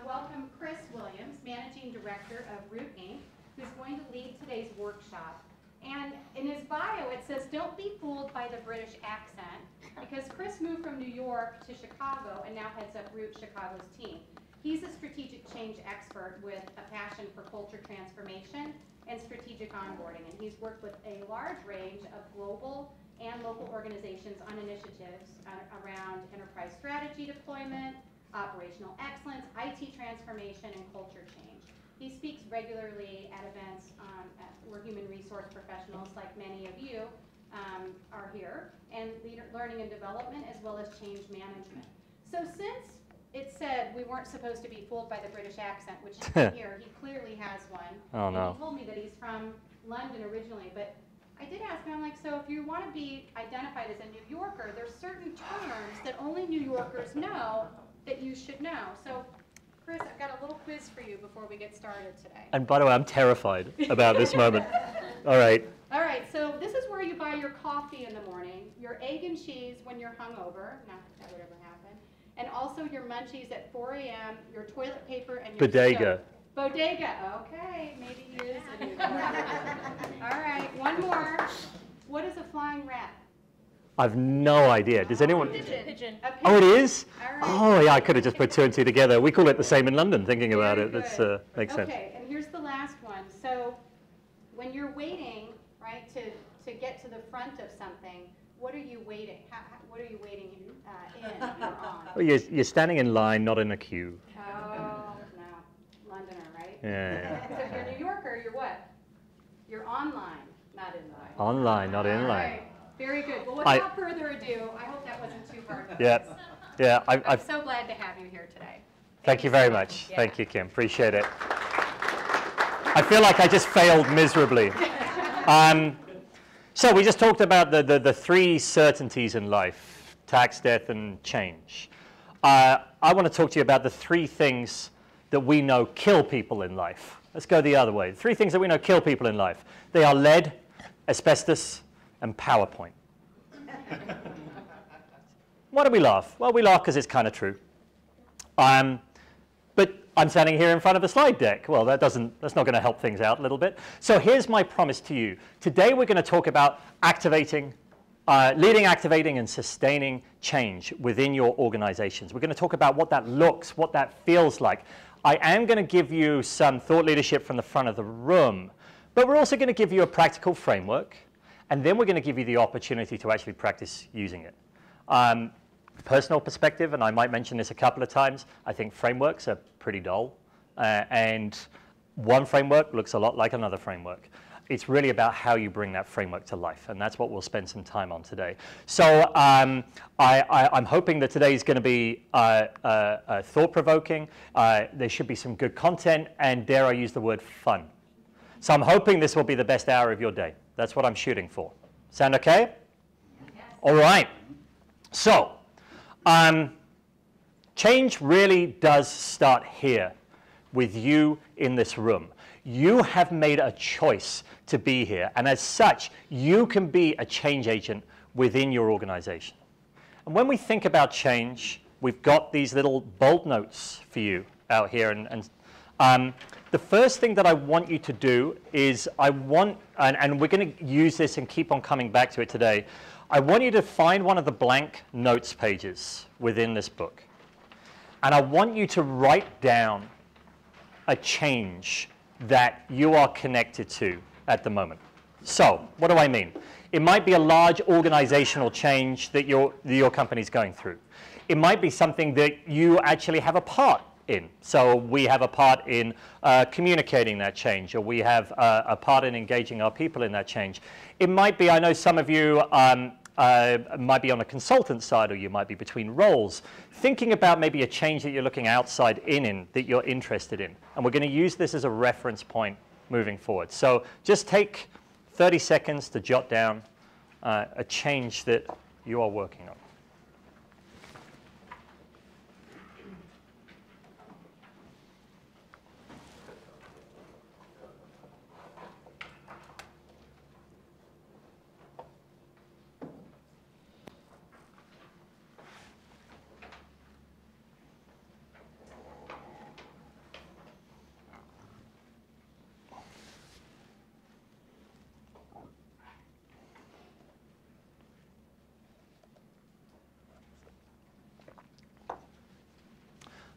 welcome Chris Williams, Managing Director of Root Inc., who's going to lead today's workshop. And in his bio, it says, don't be fooled by the British accent, because Chris moved from New York to Chicago and now heads up Root Chicago's team. He's a strategic change expert with a passion for culture transformation and strategic onboarding, and he's worked with a large range of global and local organizations on initiatives around enterprise strategy deployment, operational excellence, IT transformation, and culture change. He speaks regularly at events where human resource professionals, like many of you, are here, and learning and development, as well as change management. So since it said we weren't supposed to be fooled by the British accent, which you can hear, he clearly has one. Oh, and no. he told me that he's from London originally, but I did ask him, I'm like, so if you want to be identified as a New Yorker, there's certain terms that only New Yorkers know that you should know. So, Chris, I've got a little quiz for you before we get started today. And by the way, I'm terrified about this moment. All right. All right, so this is where you buy your coffee in the morning, your egg and cheese when you're hungover, not that that would ever happen, and also your munchies at 4 a.m., your toilet paper, and your Bodega. soap. Bodega, okay, maybe he is a New Yorker. All right, one more. What is a flying rat? I've no idea. Does anyone? Pigeon. A Oh, it pigeon. is? All right. Oh, yeah, I could have just put two and two together. We call it the same in London, thinking about Very it. That's good. makes sense. Okay, and here's the last one. So when you're waiting, right, to get to the front of something, what are you waiting? What are you waiting in or on? Well, you're standing in line, not in a queue. Oh, no. Londoner, right? Yeah. So if you're a New Yorker, you're what? You're online, not in line. Online, not in All line. right. Very good. Well, without further ado, I hope that wasn't too hard. Yeah. Yeah. I'm so glad to have you here today. Thank you very so much. Yeah. Thank you, Kim. Appreciate it. I feel like I just failed miserably. So we just talked about the three certainties in life: tax, death, and change. I want to talk to you about the three things that we know kill people in life. Let's go the other way. The three things that we know kill people in life. They are lead, asbestos, and PowerPoint. Why do we laugh? Well, we laugh because it's kind of true. But I'm standing here in front of a slide deck. Well, that's not going to help things out a little bit. So here's my promise to you. Today we're going to talk about leading, activating, and sustaining change within your organizations. We're going to talk about what that looks, what that feels like. I am going to give you some thought leadership from the front of the room, but we're also going to give you a practical framework, and then we're going to give you the opportunity to actually practice using it. Personal perspective, and I might mention this a couple of times, I think frameworks are pretty dull, and one framework looks a lot like another framework. It's really about how you bring that framework to life, and that's what we'll spend some time on today. So I'm hoping that today is going to be thought-provoking. There should be some good content, and dare I use the word fun. So I'm hoping this will be the best hour of your day. That's what I'm shooting for. Sound okay? Yes. All right. So change really does start here with you in this room. You have made a choice to be here, and as such, you can be a change agent within your organization. And when we think about change, we've got these little bold notes for you out here. And the first thing that I want you to do is and we're going to use this and keep on coming back to it today, I want you to find one of the blank notes pages within this book. And I want you to write down a change that you are connected to at the moment. So, what do I mean? It might be a large organizational change that your company's going through. It might be something that you actually have a part in. So we have a part in communicating that change, or we have a part in engaging our people in that change. It might be, I know some of you might be on a consultant side, or you might be between roles, thinking about maybe a change that you're looking outside in that you're interested in. And we're going to use this as a reference point moving forward. So just take 30 seconds to jot down a change that you are working on.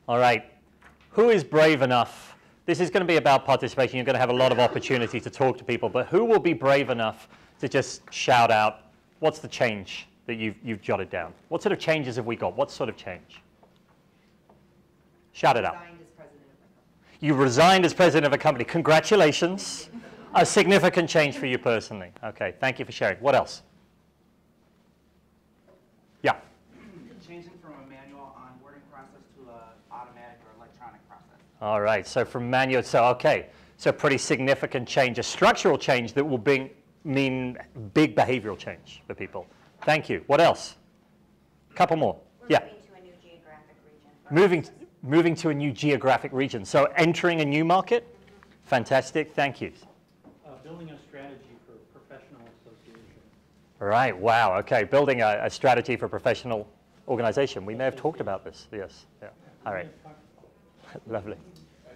All right. Who is brave enough? This is going to be about participation. You're going to have a lot of opportunity to talk to people, but who will be brave enough to just shout out, what's the change that you've jotted down? What sort of changes have we got? What sort of change? Shout it out. You resigned as president of a company. Congratulations. A significant change for you personally. Okay, thank you for sharing. What else? Yeah. Changing from a manual onboarding process to an automatic or electronic process. All right, so from manual, so okay. So pretty significant change, a structural change that will mean big behavioral change for people. Thank you. What else? A couple more. We're Yeah. moving to a new geographic region. Moving to a new geographic region. So entering a new market? Fantastic, thank you. Building a strategy for professional association. Right, wow, okay. Building a strategy for professional organization. We may have talked about this, yes. Yeah. All right, lovely.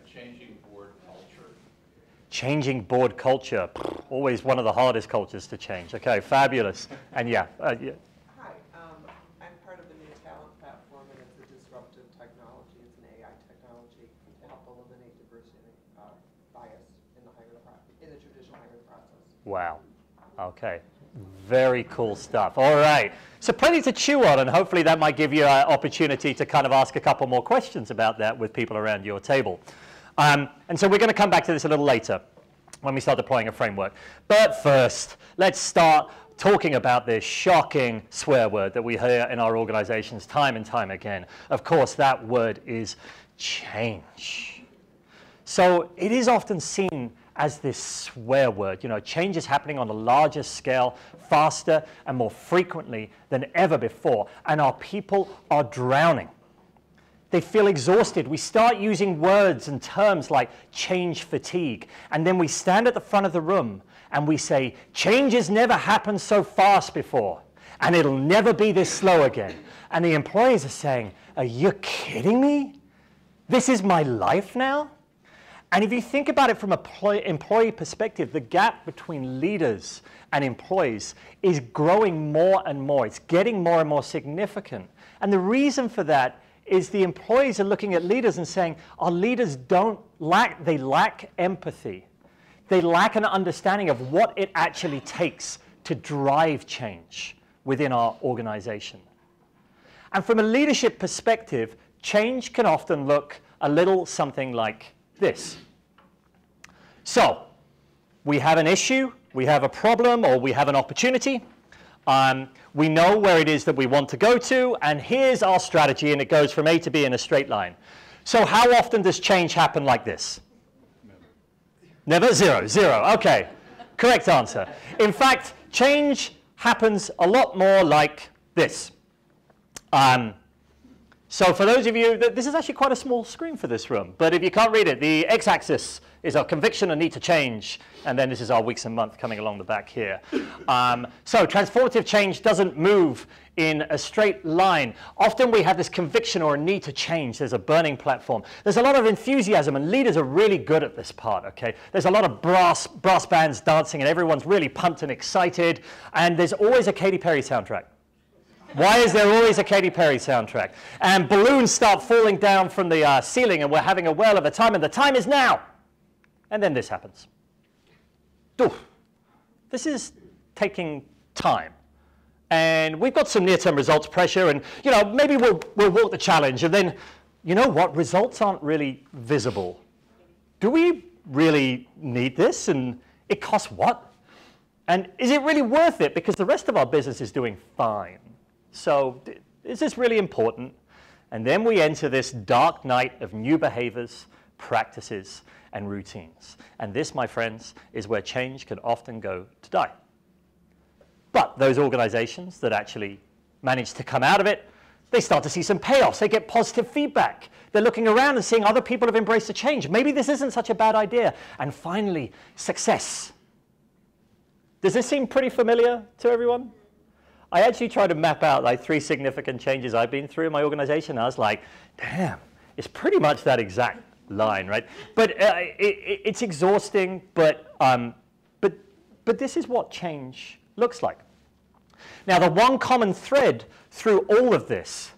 Changing board culture. Changing board culture, always one of the hardest cultures to change. Okay, fabulous. And yeah. Hi, I'm part of the new talent platform, and it's a disruptive technology. It's an AI technology to help eliminate diversity bias in the traditional hiring process. Wow. Okay. Very cool stuff. All right. So plenty to chew on, and hopefully that might give you an opportunity to kind of ask a couple more questions about that with people around your table. And so we're going to come back to this a little later when we start deploying a framework. But first, let's start talking about this shocking swear word that we hear in our organizations time and time again. Of course, that word is change. So it is often seen as this swear word. You know, change is happening on a larger scale, faster and more frequently than ever before, and our people are drowning. They feel exhausted. We start using words and terms like change fatigue, and then we stand at the front of the room and we say, change has never happened so fast before, and it'll never be this slow again. And the employees are saying, are you kidding me? This is my life now? And if you think about it from an employee perspective, the gap between leaders and employees is growing more and more. It's getting more and more significant. And the reason for that is the employees are looking at leaders and saying, our leaders they lack empathy. They lack an understanding of what it actually takes to drive change within our organization. And from a leadership perspective, change can often look a little something like this. So, we have an issue, we have a problem, or we have an opportunity. We know where it is that we want to go to, and here's our strategy, and it goes from A to B in a straight line. So how often does change happen like this? Never? Zero. Zero. Okay. Correct answer. In fact, change happens a lot more like this. So for those of you, this is actually quite a small screen for this room, but if you can't read it, the x-axis is our conviction and need to change, and then this is our weeks and months coming along the back here. So transformative change doesn't move in a straight line. Often we have this conviction or a need to change. There's a burning platform. There's a lot of enthusiasm, and leaders are really good at this part, okay? There's a lot of brass bands dancing, and everyone's really pumped and excited, and there's always a Katy Perry soundtrack. Why is there always a Katy Perry soundtrack? And balloons start falling down from the ceiling, and we're having a whale of a time, and the time is now. And then this happens. Oof. This is taking time. And we've got some near-term results pressure, and you know, maybe we'll walk the challenge, and then, you know what, results aren't really visible. Do we really need this? And it costs what? And is it really worth it? Because the rest of our business is doing fine. So is this really important? And then we enter this dark night of new behaviors, practices, and routines. And this, my friends, is where change can often go to die. But those organizations that actually manage to come out of it, they start to see some payoffs. They get positive feedback. They're looking around and seeing other people have embraced the change. Maybe this isn't such a bad idea. And finally, success. Does this seem pretty familiar to everyone? I actually tried to map out like 3 significant changes I've been through in my organization. I was like, damn, it's pretty much that exact line, right? But it's exhausting, but this is what change looks like. Now, the one common thread through all of this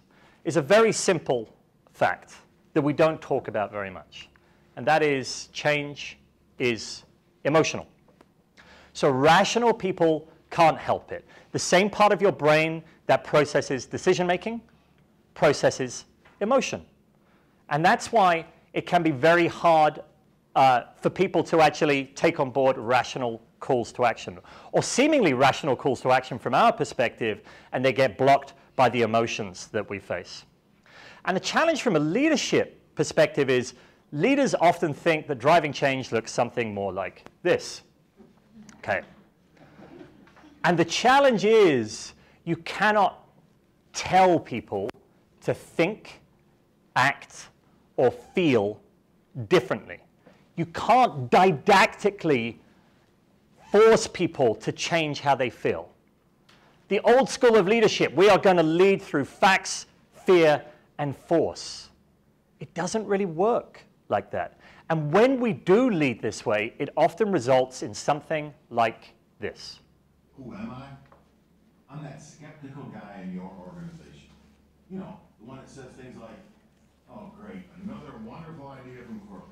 is a very simple fact. that we don't talk about very much, and that is change is emotional. So rational people can't help it. The same part of your brain that processes decision-making processes emotion. And that's why it can be very hard for people to actually take on board rational calls to action, or seemingly rational calls to action from our perspective, and they get blocked by the emotions that we face. And the challenge from a leadership perspective is leaders often think that driving change looks something more like this. Okay. And the challenge is you cannot tell people to think, act, or feel differently. You can't didactically force people to change how they feel. The old school of leadership, we are going to lead through facts, fear, and force. It doesn't really work like that. And when we do lead this way, it often results in something like this. Who am I? I'm that skeptical guy in your organization. You know, the one that says things like, oh great, another wonderful idea from corporate.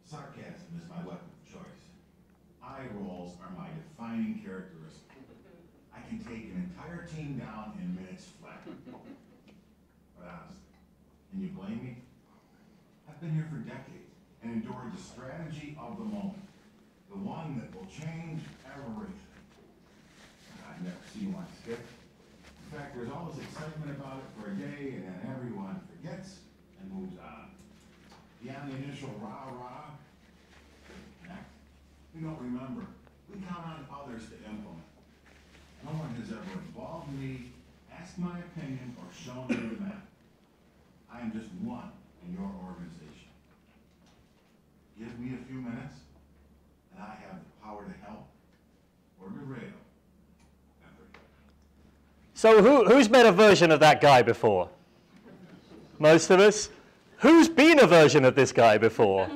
Sarcasm is my weapon of choice. Eye rolls are my defining characteristic. I can take an entire team down in minutes flat. But honestly, can you blame me? I've been here for decades and endured the strategy of the moment. The one that will change everything. I've never seen one stick. In fact, there's all this excitement about it for a day, and then everyone forgets and moves on. Beyond the initial rah-rah, next, we don't remember. We count on others to implement. No one has ever involved me, asked my opinion, or shown me the map. I am just one in your organization. Give me a few minutes, and I have the power to help or derail. So who's met a version of that guy before? Most of us. Who's been a version of this guy before?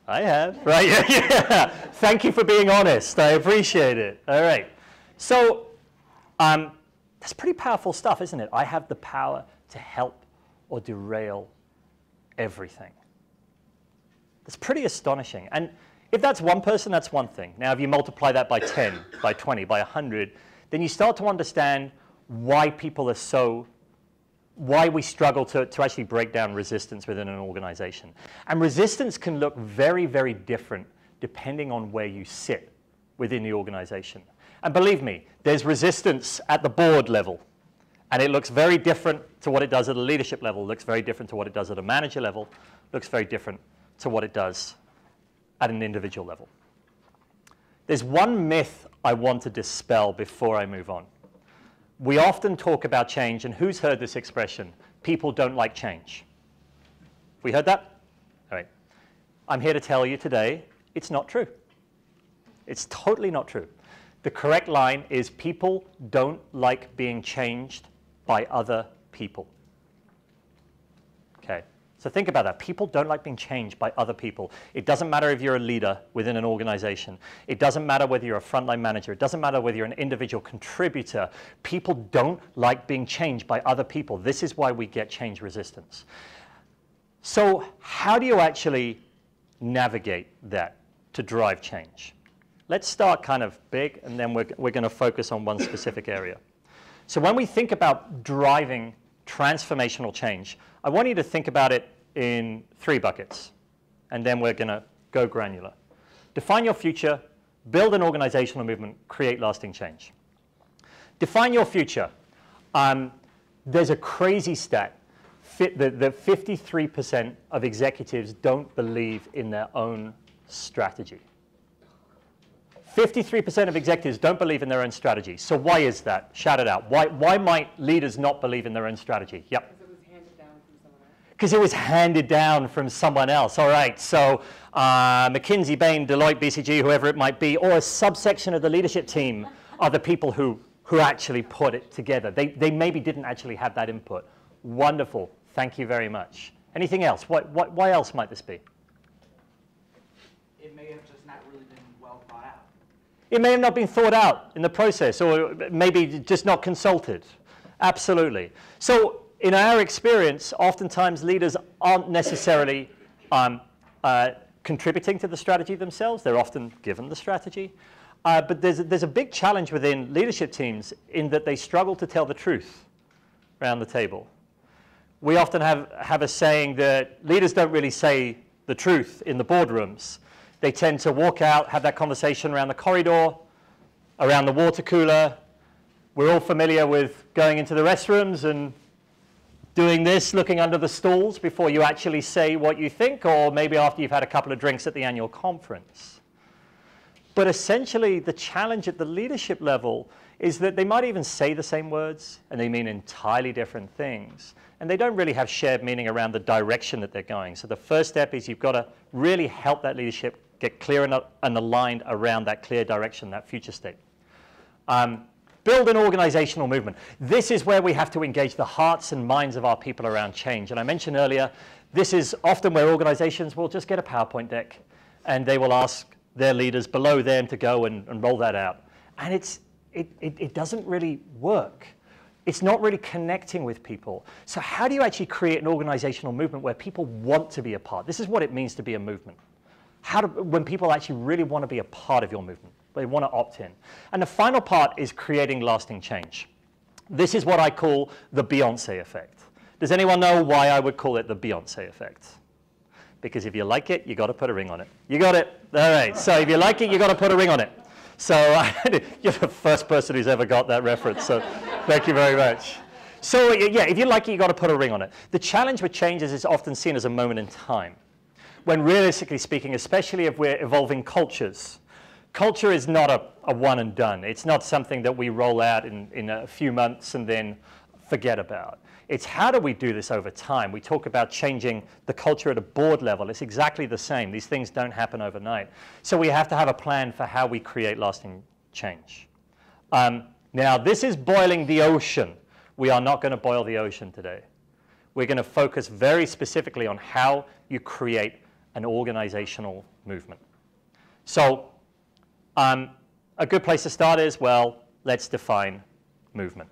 I have. Right? Yeah. Thank you for being honest. I appreciate it. All right. So that's pretty powerful stuff, isn't it? I have the power to help or derail everything. That's pretty astonishing. And if that's one person, that's one thing. Now, if you multiply that by 10, by 20, by 100, then you start to understand why people are so, why we struggle to actually break down resistance within an organization. And resistance can look very, very different depending on where you sit within the organization. And believe me, there's resistance at the board level. And it looks very different to what it does at a leadership level, looks very different to what it does at a manager level, looks very different to what it does at an individual level. There's one myth I want to dispel before I move on. We often talk about change, and who's heard this expression? People don't like change. We heard that? All right. I'm here to tell you today, it's not true. It's totally not true. The correct line is people don't like being changed by other people. Okay. So think about that. People don't like being changed by other people. It doesn't matter if you're a leader within an organization. It doesn't matter whether you're a frontline manager. It doesn't matter whether you're an individual contributor. People don't like being changed by other people. This is why we get change resistance. So how do you actually navigate that to drive change? Let's start kind of big, and then we're going to focus on one specific area. So when we think about driving transformational change, I want you to think about it in 3 buckets, and then we're going to go granular. Define your future, build an organizational movement, create lasting change. Define your future. There's a crazy stat that 53% of executives don't believe in their own strategy. 53% of executives don't believe in their own strategy. So why is that? Shout it out. Why might leaders not believe in their own strategy? Yep. Because it was handed down from someone else. All right, so McKinsey, Bain, Deloitte, BCG, whoever it might be, or a subsection of the leadership team are the people who actually put it together. They maybe didn't actually have that input. Wonderful. Thank you very much. Anything else? Why else might this be? It may have just not really been well thought out. It may have not been thought out in the process, or maybe just not consulted. Absolutely. So in our experience, oftentimes leaders aren't necessarily contributing to the strategy themselves. They're often given the strategy. But there's a big challenge within leadership teams in that they struggle to tell the truth around the table. We often have a saying that leaders don't really say the truth in the boardrooms. They tend to walk out, have that conversation around the corridor, around the water cooler. We're all familiar with going into the restrooms and doing this, looking under the stalls before you actually say what you think, or maybe after you've had a couple of drinks at the annual conference. But essentially, the challenge at the leadership level is that they might even say the same words, and they mean entirely different things. And they don't really have shared meaning around the direction that they're going. So the first step is you've got to really help that leadership get clear and aligned around that clear direction, that future state. Build an organizational movement. This is where we have to engage the hearts and minds of our people around change. And I mentioned earlier, this is often where organizations will just get a PowerPoint deck, and they will ask their leaders below them to go and roll that out. And it doesn't really work. It's not really connecting with people. So how do you actually create an organizational movement where people want to be a part? This is what it means to be a movement. When people actually really want to be a part of your movement, they want to opt in. And the final part is creating lasting change. This is what I call the Beyoncé effect. Does anyone know why I would call it the Beyoncé effect? Because if you like it, you got to put a ring on it. You got it? All right. So if you like it, you got to put a ring on it. So you're the first person who's ever got that reference. So thank you very much. So yeah, if you like it, you got to put a ring on it. The challenge with change is it's often seen as a moment in time. When realistically speaking, especially if we're evolving cultures, culture is not a one and done. It's not something that we roll out in a few months and then forget about. It's how do we do this over time? We talk about changing the culture at a board level. It's exactly the same. These things don't happen overnight. So we have to have a plan for how we create lasting change. Now, this is boiling the ocean. We are not going to boil the ocean today. We're going to focus very specifically on how you create an organizational movement. So a good place to start is, well, let's define movement.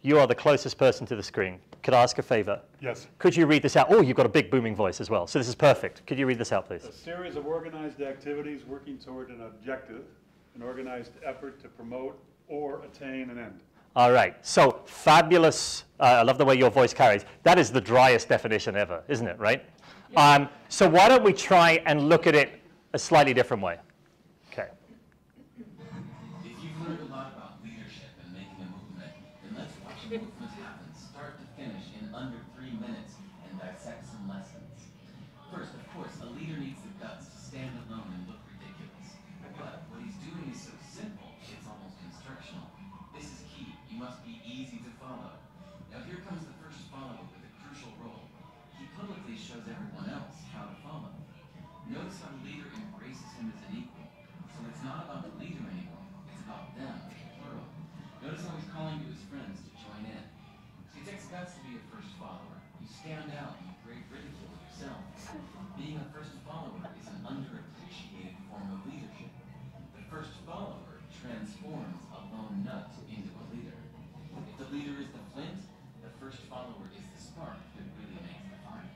You are the closest person to the screen. Could I ask a favor? Yes. Could you read this out? Oh, you've got a big booming voice as well. So this is perfect. Could you read this out, please? A series of organized activities working toward an objective, an organized effort to promote or attain an end. All right. So fabulous. I love the way your voice carries. That is the driest definition ever, isn't it, right? So why don't we try and look at it a slightly different way? Okay. If you've learned a lot about leadership and making a movement, then let's watch a movement happen start to finish in under 3 minutes and dissect some lessons. First, of course, a leader needs the guts to stand alone and look ridiculous. But what he's doing is so simple, it's almost instructional. This is key. You must be easy to follow. Now here comes the first follower with a crucial role. He publicly shows everyone else how to follow. Notice how the leader embraces him as an equal. So it's not about the leader anymore, it's about them, plural. Notice how he's calling to his friends to join in. It takes guts to be a first follower. You stand out and you create ridicule of yourself. Being a first follower is an underappreciated form of leadership. The first follower transforms a lone nut into a leader. If the leader is the flint, the first follower is the spark that really makes the fire.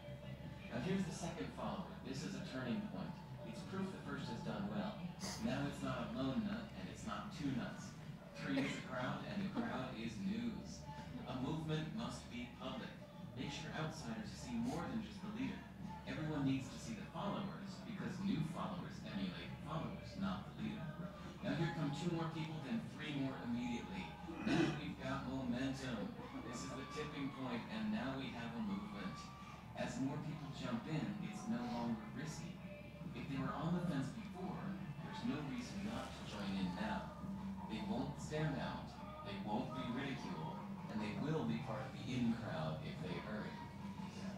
Now here's the second follower. This is a turning point. It's proof the first has done well. Now it's not a lone nut and it's not two nuts. 3 is a crowd and the crowd is news. A movement must be public. Make sure outsiders see more than just the leader. Everyone needs to see the followers because new followers emulate followers, not the leader. Now here come 2 more people, then 3 more immediately. Now we've got momentum. This is the tipping point and now we have a movement. As more people jump in, it's no longer risky. If they were on the fence before, there's no reason not to join in now. They won't stand out, they won't be ridiculed, and they will be part of the in crowd if they hurry.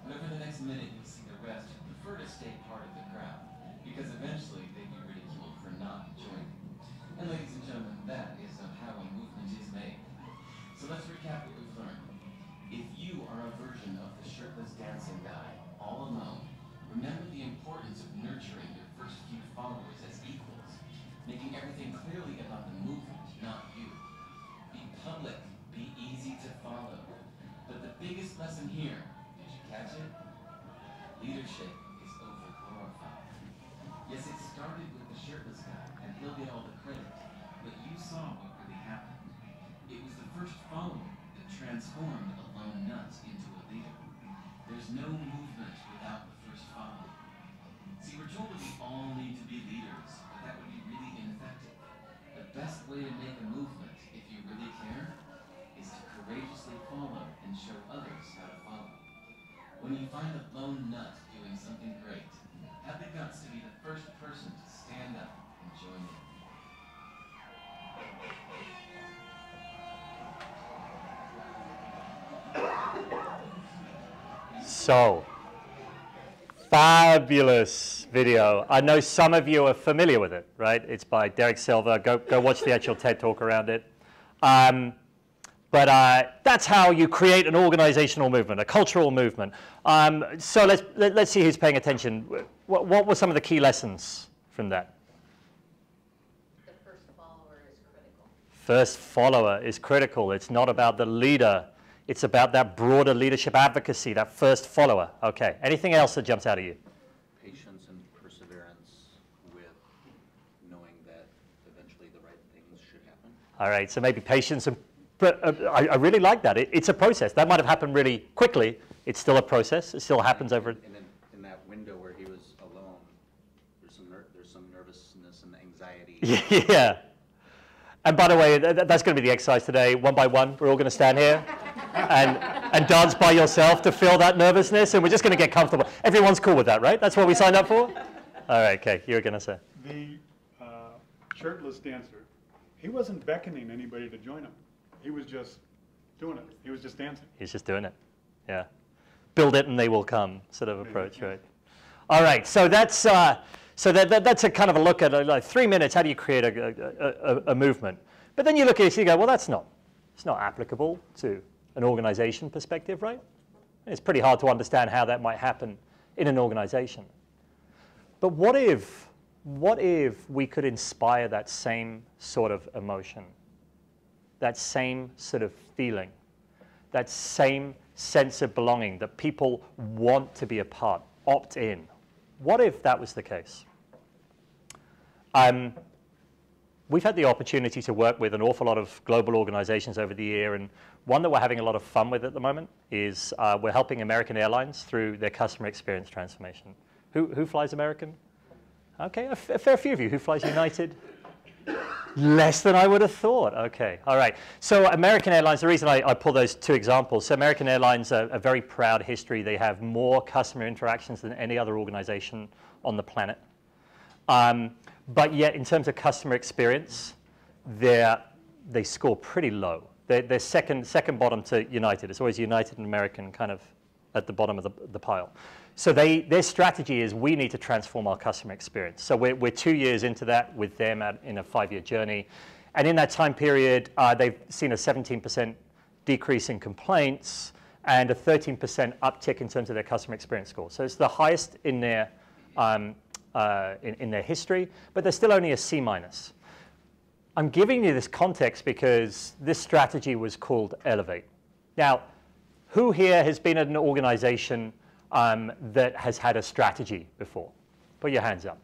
But over the next minute, you'll see the rest who prefer to stay part of the crowd, because eventually they'd be ridiculed for not joining. And ladies and gentlemen, that is how a movement is made. So let's recap what we've learned. If you are a version of the shirtless dancing guy, all alone, remember the importance of nurturing your first few followers as equals, making everything clearly about the movement, not you. Be public, be easy to follow. But the biggest lesson here, did you catch it? Leadership is overglorified. Yes, it started with the shirtless guy, and he'll get all the credit, but you saw what really happened. It was the first phone that transformed a lone nut into a leader. There's no movement without the first follow. See, we're told that we all need to be leaders, but that would be really ineffective. The best way to make a movement, if you really care, is to courageously follow and show others how to follow. When you find a lone nut doing something great, have the guts to be the first person to stand up and join in. So, fabulous video. I know some of you are familiar with it, right? It's by Derek Silver. Go watch the actual TED Talk around it. But that's how you create an organizational movement, a cultural movement. So let's see who's paying attention. What were some of the key lessons from that? The first follower is critical. First follower is critical. It's not about the leader. It's about that broader leadership advocacy, that first follower. Okay. Anything else that jumps out at you? Patience and perseverance with knowing that eventually the right things should happen. All right. So maybe patience and but I really like that. It's a process. That might have happened really quickly. It's still a process. It still happens over. And then in that window where he was alone, there's some nervousness and anxiety. Yeah. And by the way, that's going to be the exercise today. One by one, we're all going to stand here and dance by yourself to feel that nervousness. And we're just going to get comfortable. Everyone's cool with that, right? That's what we signed up for? All right, okay. You were going to say. The shirtless dancer, he wasn't beckoning anybody to join him. He was just doing it. He was just dancing. He's just doing it. Yeah. Build it and they will come sort of approach, right? All right. So that's that's a kind of a look at like 3 minutes. How do you create a movement? But then you look at it and you go, well, it's not applicable to an organization perspective, right? It's pretty hard to understand how that might happen in an organization. But what if we could inspire that same sort of emotion? That same sort of feeling, that same sense of belonging, that people want to be a part, opt in. What if that was the case? We've had the opportunity to work with an awful lot of global organizations over the year, and one that we're having a lot of fun with at the moment is we're helping American Airlines through their customer experience transformation. Who flies American? Okay, a fair few of you. Who flies United? Less than I would have thought. Okay, all right. So American Airlines, the reason I pull those two examples, so American Airlines are a very proud history. They have more customer interactions than any other organization on the planet. But yet, in terms of customer experience, they score pretty low. They're second bottom to United. It's always United and American kind of at the bottom of the pile. So their strategy is we need to transform our customer experience. So we're 2 years into that with them in a 5-year journey. And in that time period, they've seen a 17% decrease in complaints and a 13% uptick in terms of their customer experience score. So it's the highest in their history, but they're still only a C-. I'm giving you this context because this strategy was called Elevate. Now, who here has been at an organization that has had a strategy before? Put your hands up.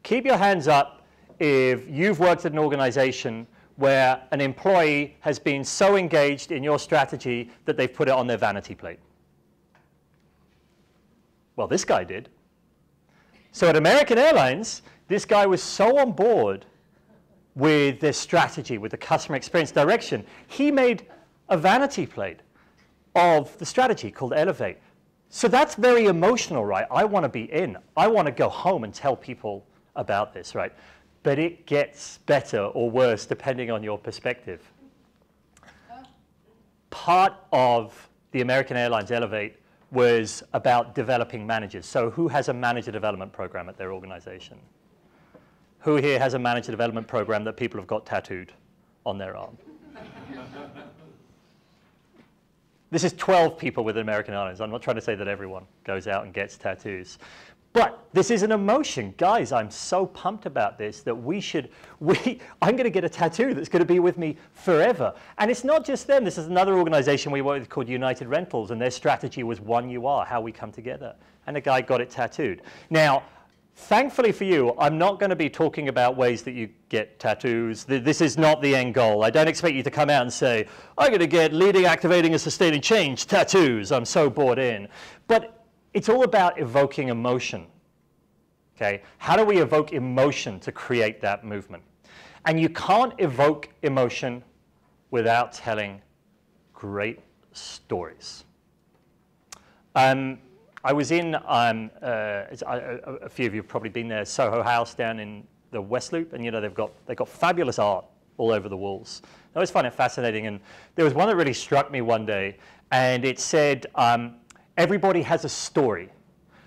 Keep your hands up if you've worked at an organization where an employee has been so engaged in your strategy that they've put it on their vanity plate. Well, this guy did. So at American Airlines, this guy was so on board with their strategy, with the customer experience direction, he made a vanity plate of the strategy called Elevate. So that's very emotional, right? I want to be in. I want to go home and tell people about this, right? But it gets better or worse depending on your perspective. Part of the American Airlines Elevate was about developing managers. So who has a manager development program at their organization? Who here has a manager development program that people have got tattooed on their arm? This is 12 people with American Airlines. I'm not trying to say that everyone goes out and gets tattoos. But this is an emotion. Guys, I'm so pumped about this that I'm going to get a tattoo that's going to be with me forever. And it's not just them. This is another organization we work with called United Rentals, and their strategy was One You Are, how we come together. And the guy got it tattooed. Now, thankfully for you, I'm not going to be talking about ways that you get tattoos. This is not the end goal. I don't expect you to come out and say, I'm going to get leading, activating, and sustaining change tattoos. I'm so bought in. But it's all about evoking emotion. Okay? How do we evoke emotion to create that movement? And you can't evoke emotion without telling great stories. I was in, a few of you have probably been there, Soho House down in the West Loop, and they've got fabulous art all over the walls. I always find it fascinating, and there was one that really struck me one day, and it said, everybody has a story.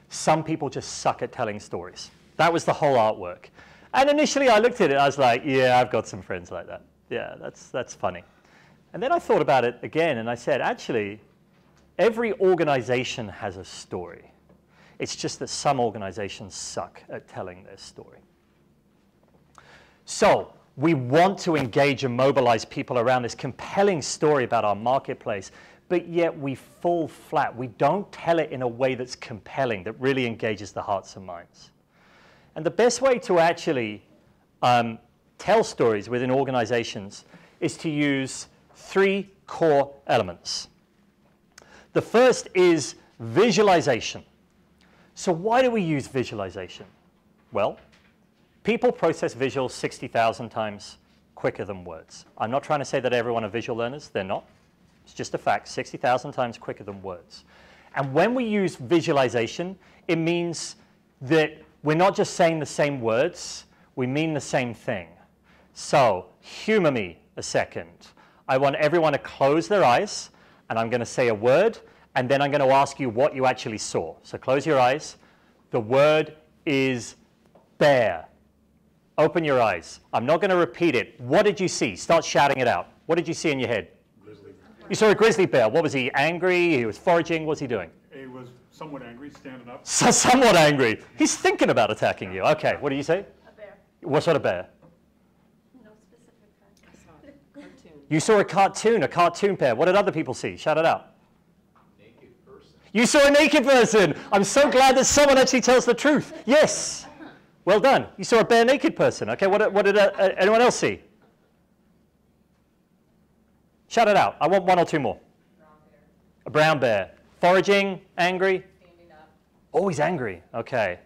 Some people just suck at telling stories. That was the whole artwork. And initially I looked at it, I was like, yeah, I've got some friends like that. Yeah, that's funny. And then I thought about it again, and I said, actually, every organization has a story. It's just that some organizations suck at telling their story. So we want to engage and mobilize people around this compelling story about our marketplace, but yet we fall flat. We don't tell it in a way that's compelling, that really engages the hearts and minds. And the best way to actually tell stories within organizations is to use 3 core elements. The first is visualization. So why do we use visualization? Well, people process visuals 60,000 times quicker than words. I'm not trying to say that everyone are visual learners. They're not. It's just a fact, 60,000 times quicker than words. And when we use visualization, it means that we're not just saying the same words, we mean the same thing. So, humor me a second. I want everyone to close their eyes, and I'm going to say a word, and then I'm going to ask you what you actually saw. So close your eyes. The word is bear. Open your eyes. I'm not going to repeat it. What did you see? Start shouting it out. What did you see in your head? Grizzly bear. You saw a grizzly bear. What was he? Angry? He was foraging? What's he doing? He was somewhat angry, standing up. So, somewhat angry. He's thinking about attacking you. Okay, what do you say? A bear. What sort of bear? No specific fact. You saw a cartoon bear. What did other people see? Shout it out. Naked person. You saw a naked person. I'm so glad that someone actually tells the truth. Yes. Well done. You saw a bare naked person. Okay, what did anyone else see? Shout it out. I want 1 or 2 more. A brown bear. Foraging, angry? Standing up. Oh, he's angry. Okay.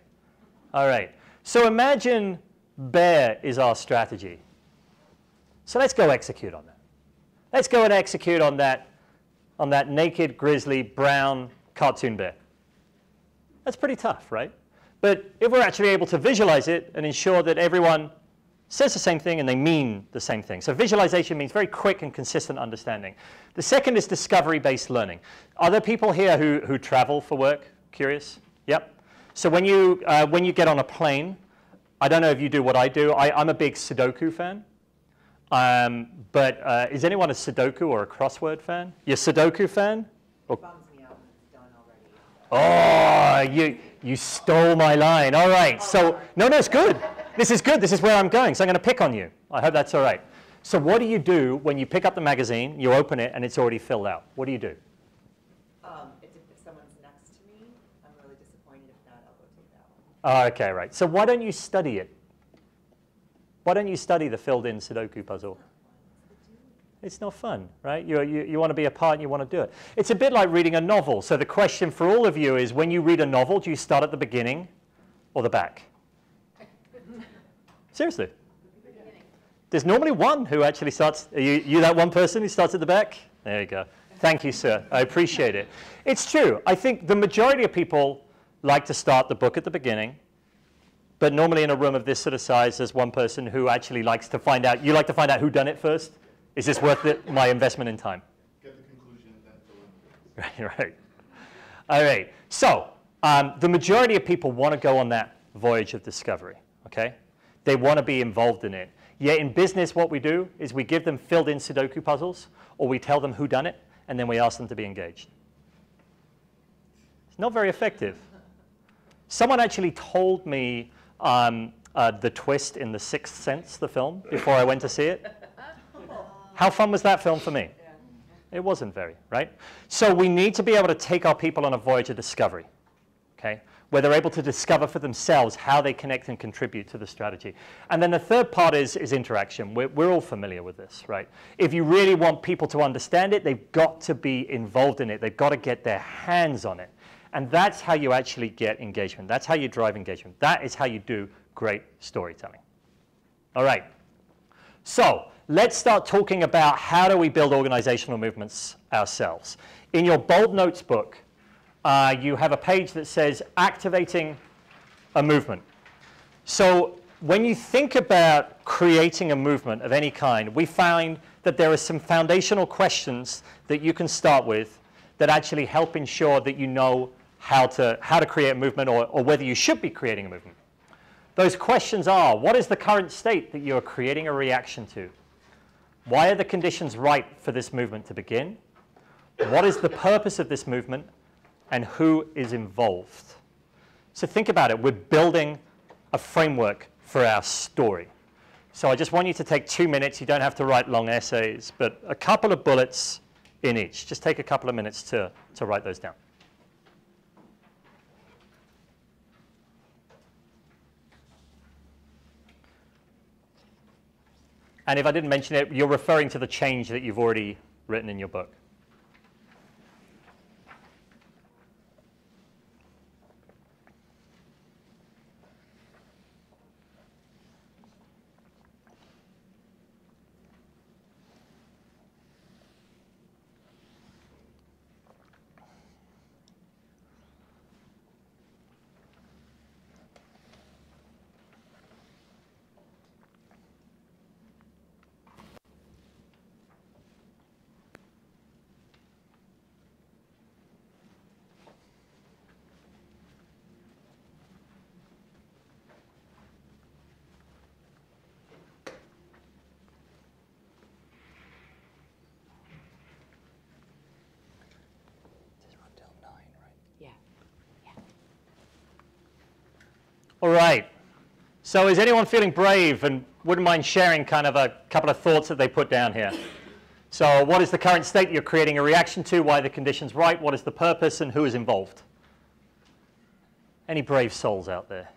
All right. So imagine bear is our strategy. So let's go execute on that. Let's go and execute on that naked, grizzly, brown cartoon bear. That's pretty tough, right? But if we're actually able to visualize it and ensure that everyone says the same thing and they mean the same thing. So visualization means very quick and consistent understanding. The second is discovery-based learning. Are there people here who travel for work? Curious? Yep. So when you get on a plane, I don't know if you do what I do. I'm a big Sudoku fan. But is anyone a Sudoku or a crossword fan? You're a Sudoku fan? Or, It bums me out when it's done already. oh, you stole my line. All right. So, no, it's good. This is good. This is where I'm going. So I'm going to pick on you. I hope that's all right. So what do you do when you pick up the magazine, you open it, and it's already filled out? What do you do? If someone's next to me, I'm really disappointed. If not, I'll go take that one. Oh, okay, right. So why don't you study it? Why don't you study the filled-in Sudoku puzzle? It's not fun, right? You want to be a part and you want to do it. It's a bit like reading a novel. So the question for all of you is, when you read a novel, do you start at the beginning or the back? Seriously. There's normally one who actually starts. Are you that one person who starts at the back? There you go. Thank you, sir. I appreciate it. It's true. I think the majority of people like to start the book at the beginning. But normally in a room of this sort of size, there's one person who actually likes to find out. You like to find out who done it first? Is this worth my investment in time? Get the conclusion, then fill in. Right. All right. So the majority of people want to go on that voyage of discovery. Okay? They want to be involved in it. Yet in business, what we do is we give them filled-in Sudoku puzzles, or we tell them who done it, and then we ask them to be engaged. It's not very effective. Someone actually told me the twist in The Sixth Sense, the film, before I went to see it. How fun was that film for me? It wasn't very, right? So we need to be able to take our people on a voyage of discovery, okay? Where they're able to discover for themselves how they connect and contribute to the strategy. And then the third part is interaction. We're all familiar with this, right? If you really want people to understand it, they've got to be involved in it. They've got to get their hands on it. And that's how you actually get engagement. That's how you drive engagement. That is how you do great storytelling. All right. So let's start talking about how do we build organizational movements ourselves. In your Bold Notes book, you have a page that says activating a movement. So when you think about creating a movement of any kind, we find that there are some foundational questions that you can start with that actually help ensure that you know how to create a movement or whether you should be creating a movement. Those questions are, what is the current state that you are creating a reaction to? Why are the conditions right for this movement to begin? What is the purpose of this movement? And who is involved? So think about it. We're building a framework for our story. So I just want you to take 2 minutes. You don't have to write long essays, but a couple of bullets in each. Just take a couple of minutes to write those down. And if I didn't mention it, you're referring to the change that you've already written in your book. All right. So is anyone feeling brave and wouldn't mind sharing kind of a couple of thoughts that they put down here? So what is the current state you're creating a reaction to? Why are the conditions right? What is the purpose? And who is involved? Any brave souls out there?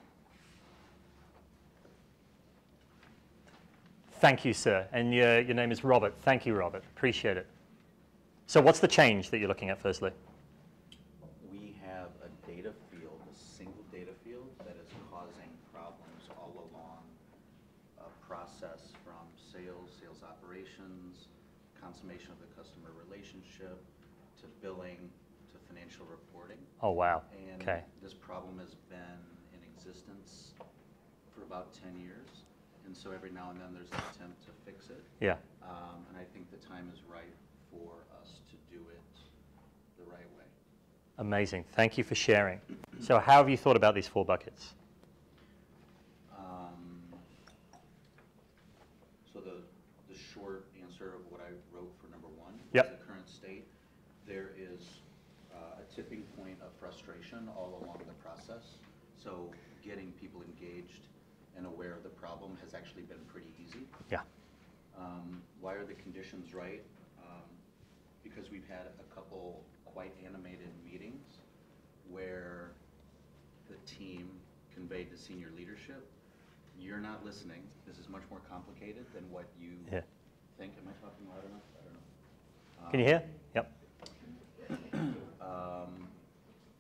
Thank you, sir. And your name is Robert. Thank you, Robert. Appreciate it. So what's the change that you're looking at firstly? We have a data field, a single data field that is causing problems all along a process from sales operations, consummation of the customer relationship, to billing, to financial reporting. Oh, wow. And okay. This problem has been in existence for about 10 years. And so every now and then there's an attempt to fix it. Yeah. And I think the time is right for us to do it the right way. Amazing. Thank you for sharing. So how have you thought about these 4 buckets? So the short answer of what I wrote for number 1 Yep. is the current state. There is a tipping point of frustration all along the process. So getting people engaged and aware of the problem has actually been pretty easy. Yeah. Why are the conditions right? Because we've had a couple quite animated meetings where the team conveyed to senior leadership, you're not listening. This is much more complicated than what you think. Am I talking loud enough? I don't know. Can you hear? Yep.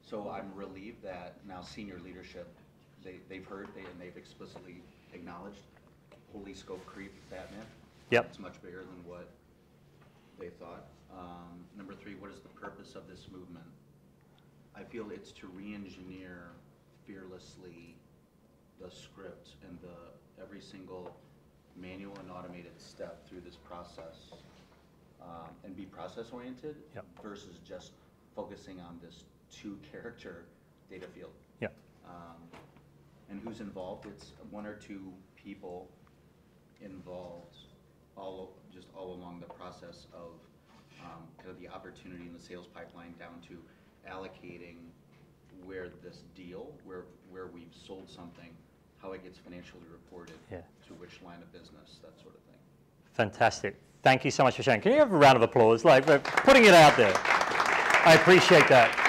So I'm relieved that now senior leadership, they've heard and they've explicitly acknowledged, holy scope creep, Batman. Yep. It's much bigger than what they thought. Number 3, what is the purpose of this movement? I feel it's to re-engineer fearlessly the script and every single manual and automated step through this process, and be process-oriented versus just focusing on this 2-character data field. Yeah. And who's involved? It's 1 or 2 people involved all along the process of kind of the opportunity in the sales pipeline down to allocating where this deal, where we've sold something, how it gets financially reported, Yeah. to which line of business, that sort of thing. Fantastic. Thank you so much for sharing. Can you have a round of applause, like for putting it out there? I appreciate that.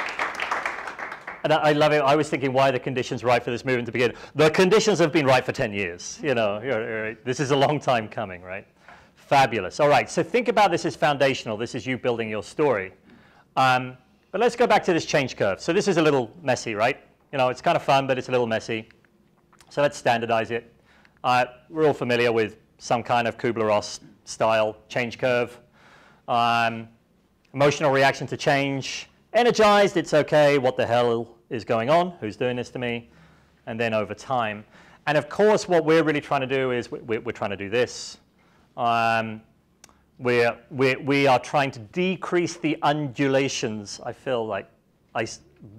And I love it. I was thinking, why are the conditions right for this movement to begin? The conditions have been right for 10 years. You know, this is a long time coming, right? Fabulous. All right, so think about this as foundational. This is you building your story. But let's go back to this change curve. So this is a little messy, right? You know, it's kind of fun, but it's a little messy. So let's standardize it. We're all familiar with some kind of Kubler-Ross style change curve. Emotional reaction to change. Energized, it's okay. What the hell is going on? Who's doing this to me? And then over time. And of course, what we're really trying to do is we're trying to do this. We are trying to decrease the undulations. I feel like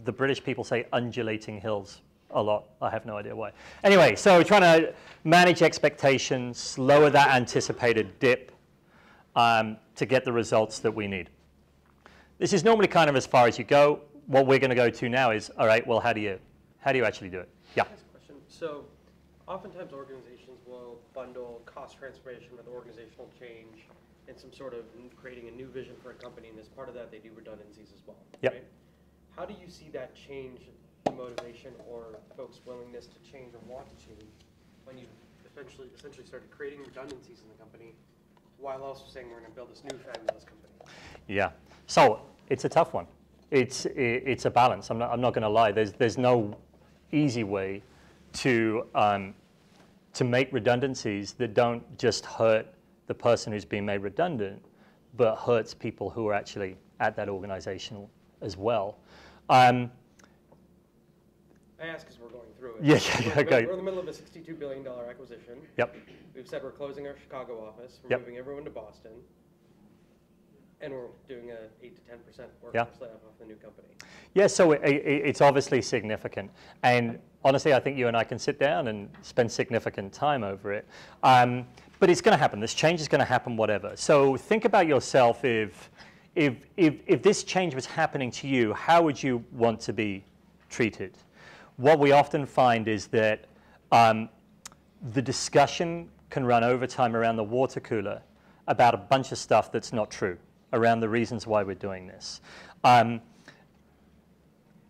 the British people say undulating hills a lot. I have no idea why. Anyway, so we're trying to manage expectations, lower that anticipated dip to get the results that we need. This is normally kind of as far as you go. What we're going to go to now is, all right, well, how do you actually do it? Yeah. Next question. So oftentimes organizations will bundle cost transformation with organizational change and some sort of creating a new vision for a company, and as part of that, they do redundancies as well. Yep. Right? How do you see that change the motivation or folks' willingness to change or want to change when you essentially started creating redundancies in the company while also saying we're going to build this new fabulous company? Yeah. So it's a tough one. It's a balance. I'm not going to lie. There's no easy way to make redundancies that don't just hurt the person who's being made redundant, but hurts people who are actually at that organization as well. I ask as we're going through it. Yeah, We're in the middle of a $62 billion acquisition. Yep. We've said we're closing our Chicago office. We're Yep. moving everyone to Boston. And we're doing a 8 to 10% workforce layoff off the new company. Yeah, so it's obviously significant. And honestly, I think you and I can sit down and spend significant time over it. But it's going to happen. This change is going to happen, whatever. So think about yourself. If this change was happening to you, how would you want to be treated? What we often find is that the discussion can run overtime around the water cooler about a bunch of stuff that's not true, around the reasons why we're doing this.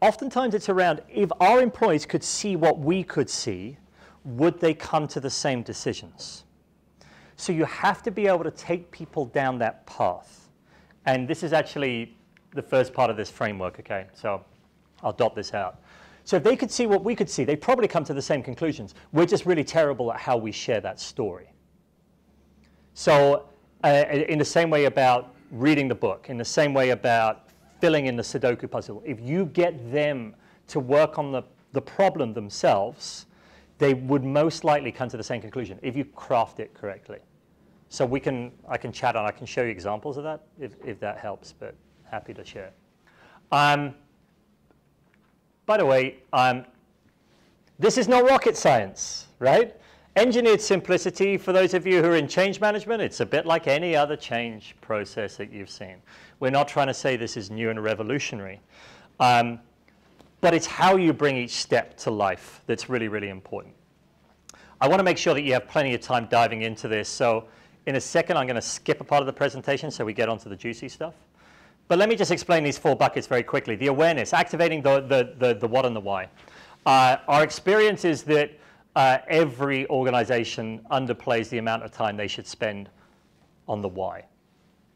Oftentimes it's around, if our employees could see what we could see, would they come to the same decisions? So you have to be able to take people down that path. And this is actually the first part of this framework, okay? So I'll dot this out. So if they could see what we could see, they'd probably come to the same conclusions. We're just really terrible at how we share that story. So in the same way about reading the book, in the same way about filling in the Sudoku puzzle, if you get them to work on the problem themselves, they would most likely come to the same conclusion if you craft it correctly. So I can chat on, I can show you examples of that if that helps, but happy to share. By the way, this is not rocket science, right? Engineered simplicity, for those of you who are in change management, it's a bit like any other change process that you've seen. We're not trying to say this is new and revolutionary. But it's how you bring each step to life that's really, really important. I want to make sure that you have plenty of time diving into this. So in a second, I'm going to skip a part of the presentation so we get onto the juicy stuff. But let me just explain these 4 buckets very quickly. The awareness, activating the what and the why. Our experience is that every organization underplays the amount of time they should spend on the why.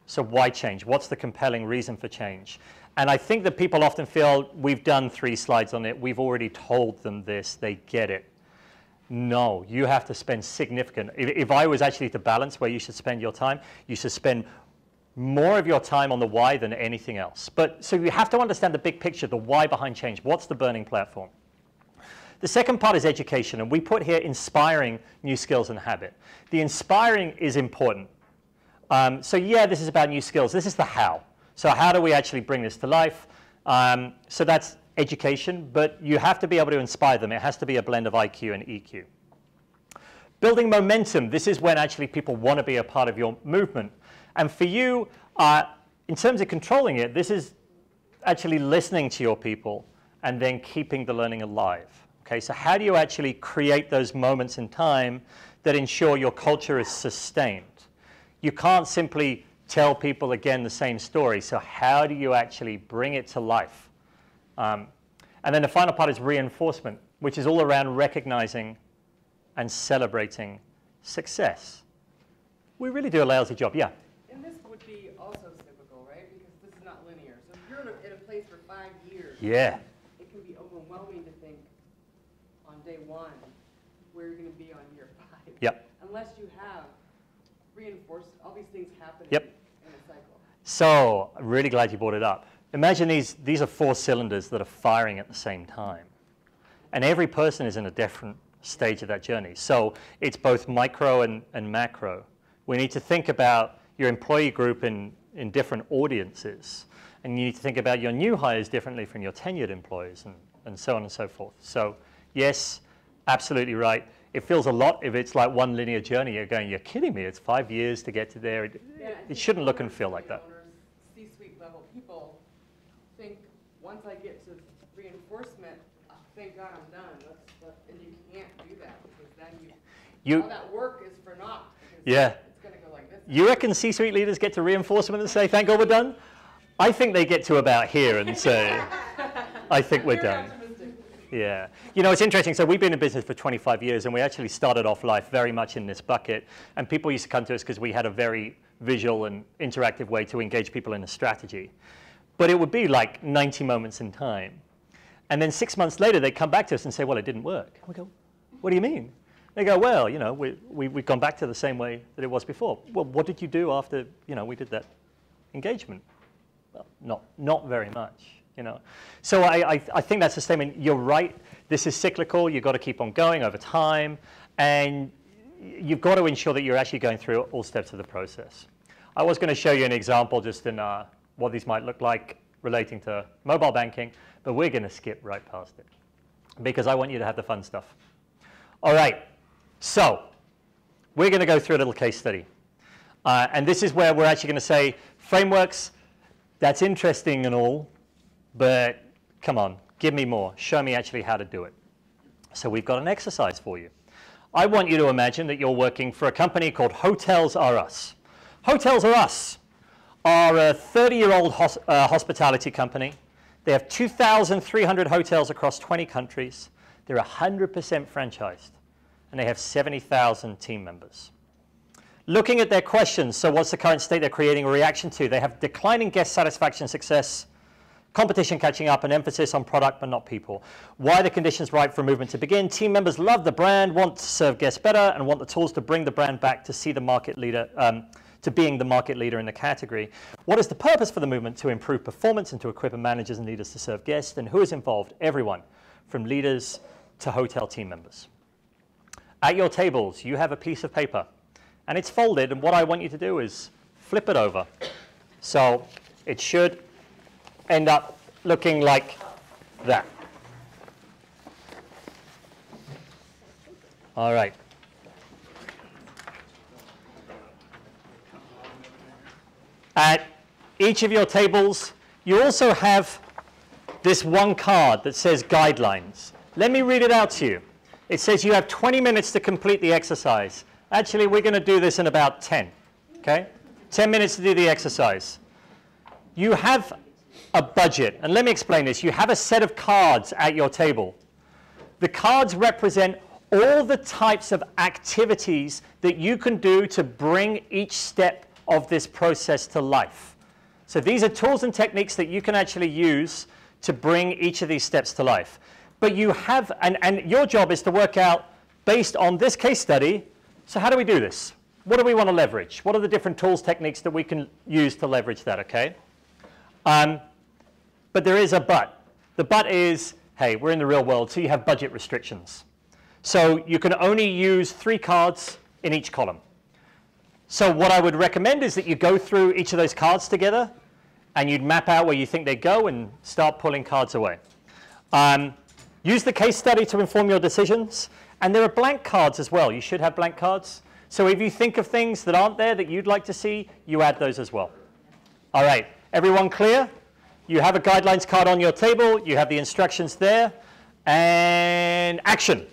So why change? What's the compelling reason for change? And I think that people often feel we've done 3 slides on it. We've already told them this. They get it. No, you have to spend significant. If I was actually to balance where you should spend your time, you should spend more of your time on the why than anything else. But so you have to understand the big picture, the why behind change. What's the burning platform? The second part is education, and we put here inspiring new skills and habit. The inspiring is important. So yeah, this is about new skills. This is the how. So how do we actually bring this to life? So that's education, but you have to be able to inspire them. It has to be a blend of IQ and EQ. Building momentum. This is when actually people want to be a part of your movement. And for you, in terms of controlling it, this is actually listening to your people and then keeping the learning alive. Okay, so how do you actually create those moments in time that ensure your culture is sustained? You can't simply tell people again the same story, so how do you actually bring it to life? And then the final part is reinforcement, which is all around recognizing and celebrating success. We really do a lousy job, yeah. And this would be also cyclical, right? Because this is not linear. So if you're in a place for 5 years, Yeah. it can be overwhelming to think on day 1 where you're going to be on year 5. Yep. Unless you have reinforced, all these things happening Yep. in a cycle. So, I'm really glad you brought it up. Imagine these are 4 cylinders that are firing at the same time. And every person is in a different stage of that journey. So, it's both micro and macro. We need to think about your employee group in different audiences. And you need to think about your new hires differently from your tenured employees and so on and so forth. So, yes, absolutely right. It feels a lot if it's like one linear journey. You're going, you're kidding me, it's 5 years to get to there. It shouldn't look and feel like that. C-suite level people think, once I get to reinforcement, thank God I'm done. And you can't do that, because then all that work is for naught. Yeah. It's going to go like this. You reckon C-suite leaders get to reinforcement and say, thank God we're done? I think they get to about here and say, I think we're done. Yeah. You know, it's interesting. So we've been in business for 25 years, and we actually started off life very much in this bucket. And people used to come to us because we had a very visual and interactive way to engage people in a strategy. But it would be like 90 moments in time. And then 6 months later, they come back to us and say, well, it didn't work. We go, what do you mean? They go, well, you know, we've gone back to the same way that it was before. Well, what did you do after, you know, we did that engagement? Well, not very much, you know. So I think that's a statement. You're right. This is cyclical. You've got to keep on going over time. And you've got to ensure that you're actually going through all steps of the process. I was going to show you an example just in what these might look like relating to mobile banking, but we're going to skip right past it because I want you to have the fun stuff. All right. So we're going to go through a little case study. And this is where we're actually going to say, frameworks, that's interesting and all, but come on, give me more. Show me actually how to do it. So we've got an exercise for you. I want you to imagine that you're working for a company called Hotels R Us. Hotels R Us are a 30-year-old hospitality company. They have 2,300 hotels across 20 countries. They're 100% franchised. And they have 70,000 team members. Looking at their questions, so what's the current state they're creating a reaction to? They have declining guest satisfaction success, competition catching up, an emphasis on product but not people. Why are the conditions right for a movement to begin? Team members love the brand, want to serve guests better, and want the tools to bring the brand back to see the market leader, to being the market leader in the category. What is the purpose for the movement? To improve performance and to equip managers and leaders to serve guests. And who is involved? Everyone, from leaders to hotel team members. At your tables, you have a piece of paper, and it's folded, and what I want you to do is flip it over. So it should end up looking like that. All right. At each of your tables, you also have this one card that says guidelines. Let me read it out to you. It says you have 20 minutes to complete the exercise. Actually, we're going to do this in about 10, okay? 10 minutes to do the exercise. You have a budget, and let me explain this. You have a set of cards at your table. The cards represent all the types of activities that you can do to bring each step of this process to life. So these are tools and techniques that you can actually use to bring each of these steps to life. But you have, and your job is to work out, based on this case study, so how do we do this? What do we want to leverage? What are the different tools, techniques that we can use to leverage that, okay? But there is a but. The but is, hey, we're in the real world, so you have budget restrictions. So you can only use 3 cards in each column. So what I would recommend is that you go through each of those cards together, and you'd map out where you think they go and start pulling cards away. Use the case study to inform your decisions. And there are blank cards as well. You should have blank cards. So if you think of things that aren't there that you'd like to see, you add those as well. All right. Everyone clear? You have a guidelines card on your table. You have the instructions there. And action.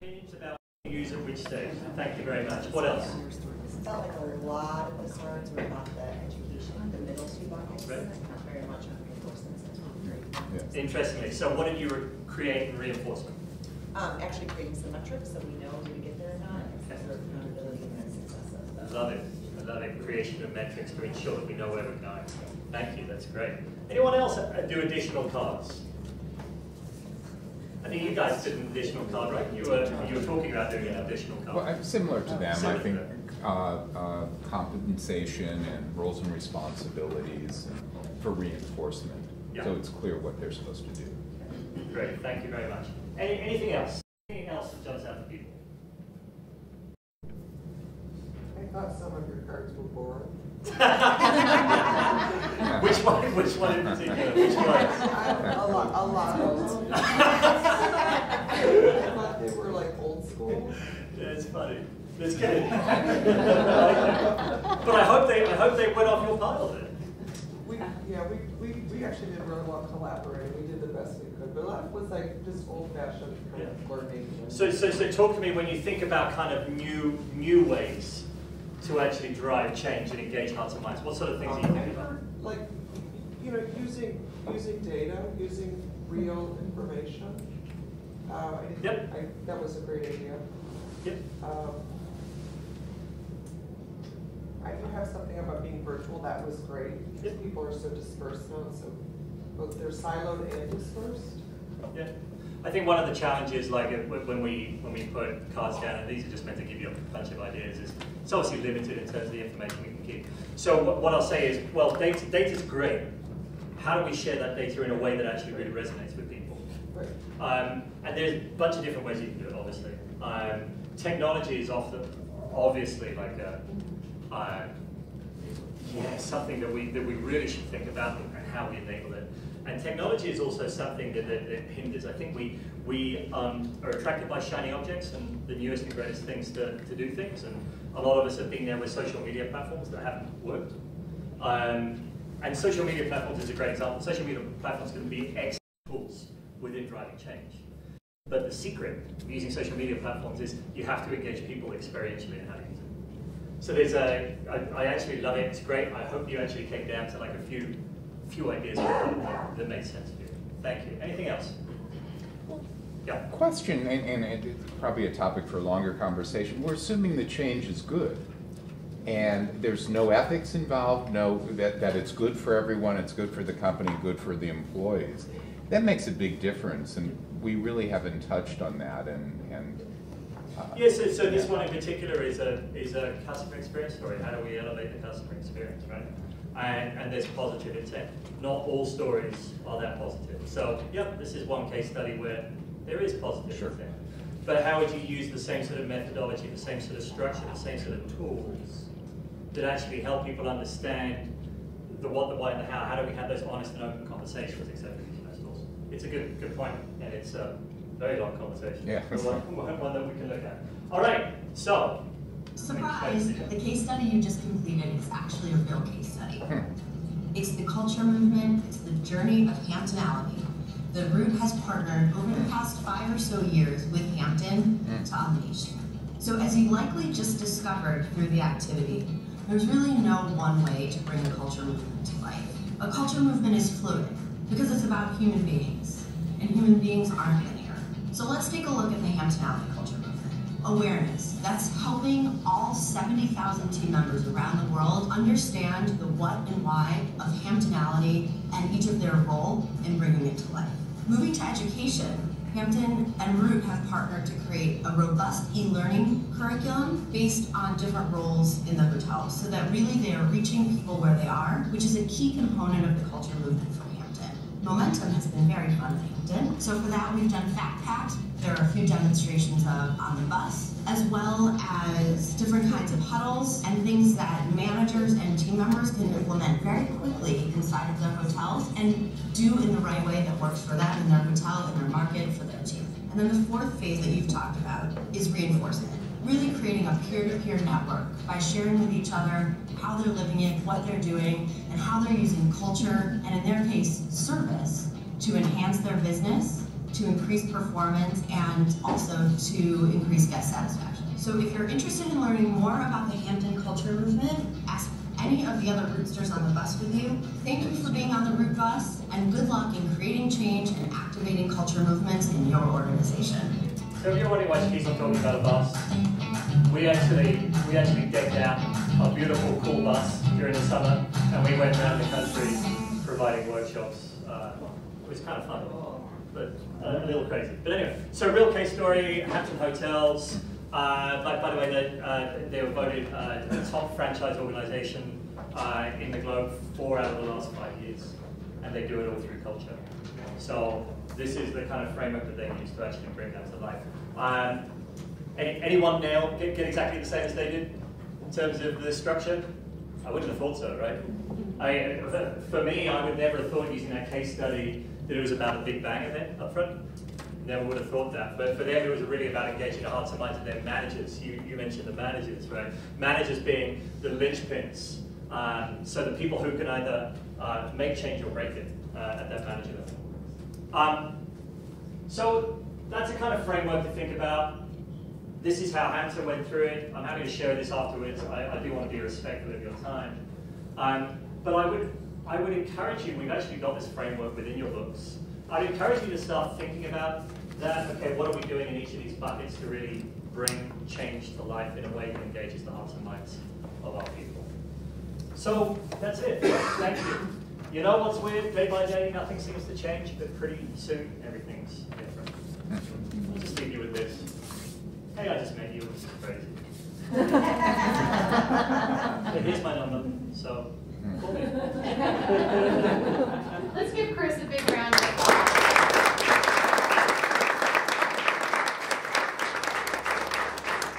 It's about use at which stage. Thank you very much. What else? It felt like a lot of the concerns were about the education, the middle two buckets, Right. not very much on reinforcement. Interestingly, so what did you create in reinforcement? Actually creating some metrics so we know did we get there or not, and sort of accountability and success of I love it. I love it. Creation of metrics to ensure that we know where we're going. Thank you. That's great. Anyone else do additional cards? I think you guys did an additional card, right? You were talking about doing an additional card. Well, similar to them, Similar I to think them. compensation and roles and responsibilities for reinforcement. Yeah. So it's clear what they're supposed to do. Great. Thank you very much. Anything else? Anything else that jumps out to people? I thought some of your cards were boring. Which one in particular? Which one? A lot of them. I thought they were like old school. Yeah, it's funny. It's good. But I hope they went off your pile then. We actually did really well collaborating. We did the best we could. But a lot was like just old-fashioned kind of learning. So talk to me when you think about kind of new ways to actually drive change and engage hearts and minds. What sort of things are you thinking about? Like, using data, using real information. That was a great idea. Yep. I do have something about being virtual. That was great. Because people are so dispersed now, so both they're siloed and dispersed. Yeah. I think one of the challenges, like when we put cards down, and these are just meant to give you a bunch of ideas, is it's obviously limited in terms of the information we can keep. So what I'll say is, well, data's great. How do we share that data in a way that actually really resonates with people? Right. And there's a bunch of different ways you can do it, obviously. Technology is obviously like something that we really should think about and how we enable it. And technology is also something that hinders. I think we are attracted by shiny objects and the newest and greatest things to do things. And a lot of us have been there with social media platforms that haven't worked. And social media platforms is a great example. Social media platforms can be excellent tools within driving change. But the secret of using social media platforms is you have to engage people experientially in how to use it. So I actually love it. It's great. I hope you actually came down to like a few ideas that make sense to you. Thank you. Anything else? Yeah. Question, and it's probably a topic for a longer conversation. We're assuming the change is good, and there's no ethics involved, that it's good for everyone, it's good for the company, good for the employees. That makes a big difference, and we really haven't touched on that. Yes, so this one in particular is a customer experience story. How do we elevate the customer experience, right? And there's positive intent. Not all stories are that positive. So, yep, this is one case study where there is positive intent. But how would you use the same sort of methodology, the same sort of structure, the same sort of tools that actually help people understand the what, the why, and the how? How do we have those honest and open conversations, etc. It's a good point, and it's a very long conversation. Yeah. One that we can look at. All right, so. Surprise, the case study you just completed is actually a real case study. It's the culture movement, it's the journey of Hamptonality. The Root has partnered over the past 5 or so years with Hampton to unleash. So as you likely just discovered through the activity, there's really no one way to bring a culture movement to life. A culture movement is fluid because it's about human beings, and human beings aren't linear. So let's take a look at the Hamptonality culture movement. Awareness, that's helping all 70,000 team members around the world understand the what and why of Hamptonality and each of their role in bringing it to life. Moving to education, Hampton and Root have partnered to create a robust e-learning curriculum based on different roles in the hotels, so that really they are reaching people where they are, which is a key component of the culture movement for Hampton. Momentum has been very fun at Hampton, so for that we've done Fact Packed. There are a few demonstrations of on the bus, as well as different kinds of huddles and things that managers and team members can implement very quickly inside of their hotels and do in the right way that works for them in their hotel, in their market, for their team. And then the fourth phase that you've talked about is reinforcement. Really creating a peer-to-peer network by sharing with each other how they're living it, what they're doing, and how they're using culture, and in their case, service, to enhance their business to increase performance and also to increase guest satisfaction. So if you're interested in learning more about the Hampton Culture Movement, ask any of the other Rootsters on the bus with you. Thank you for being on the Root Bus, and good luck in creating change and activating culture movements in your organization. So if you're wondering why she's not talking about a bus, we actually decked out a beautiful, cool bus during the summer, and we went around the country providing workshops. It was kind of fun, but a little crazy. But anyway, so real case story, Hampton Hotels. By the way, they were voted the top franchise organization in the globe 4 out of the last 5 years, and they do it all through culture. So this is the kind of framework that they use to actually bring that to life. Anyone now get exactly the same as they did in terms of the structure? I wouldn't have thought so, right? For me, I would never have thought using that case study that it was about a Big Bang event up front. Never would have thought that. But for them, it was really about engaging the hearts and minds of their managers. You mentioned the managers, right? Managers being the linchpins. So the people who can either make change or break it at that manager level. So that's a kind of framework to think about. This is how Hampton went through it. I'm happy to share this afterwards. I do want to be respectful of your time. But I would encourage you, we've actually got this framework within your books. I'd encourage you to start thinking about that. Okay, what are we doing in each of these buckets to really bring change to life in a way that engages the hearts and minds of our people? So that's it. Thank you. You know what's weird? Day by day, nothing seems to change, but pretty soon, everything's different. I'll just leave you with this. Hey, I just met you. This is crazy. But here's my number, so call me. Let's give Chris a big round of applause.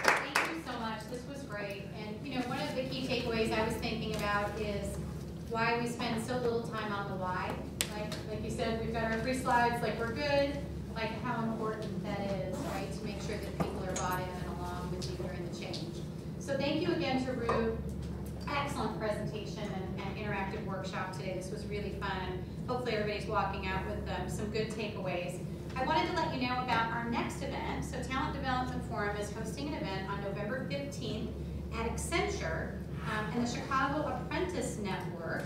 Thank you so much. This was great. And you know, one of the key takeaways I was thinking about is why we spend so little time on the why. Like you said, we've got our 3 slides, like we're good, like how important that is, right, to make sure that people are bought in and along with you during the change. So thank you again to Root. Excellent presentation and interactive workshop today. This was really fun. Hopefully everybody's walking out with some good takeaways. I wanted to let you know about our next event. So Talent Development Forum is hosting an event on November 15th at Accenture, and the Chicago Apprentice Network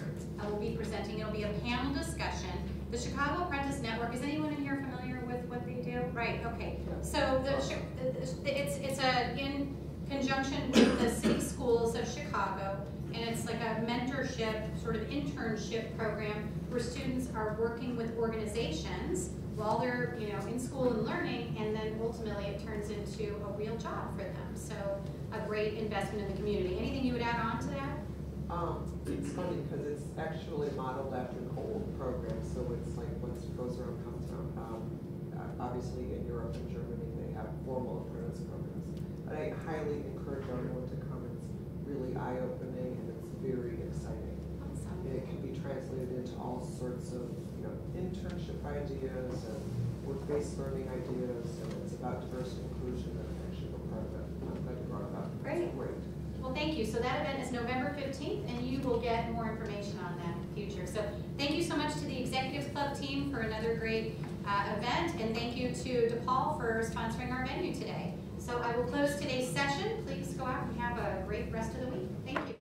will be presenting. It'll be a panel discussion. The Chicago Apprentice Network, is anyone in here familiar with what they do? Right, okay. So it's in conjunction with the City Schools of Chicago, and it's like a mentorship, sort of internship program where students are working with organizations while they're in school and learning, and then ultimately it turns into a real job for them. So a great investment in the community. Anything you would add on to that? It's funny because it's actually modeled after an old program, so it's like what goes around comes around. Obviously in Europe and Germany they have formal apprentice programs. But I highly encourage everyone to come. It's really eye-opening and it's very exciting. Awesome. And it can be translated into all sorts of internship ideas and work-based learning ideas, and it's about diversity and inclusion and actually a part of it. I'm glad you brought it up. Great. Great. Well, thank you. So that event is November 15th, and you will get more information on that in the future. So thank you so much to the Executives Club team for another great event, and thank you to DePaul for sponsoring our venue today. So I will close today's session. Please go out and have a great rest of the week. Thank you.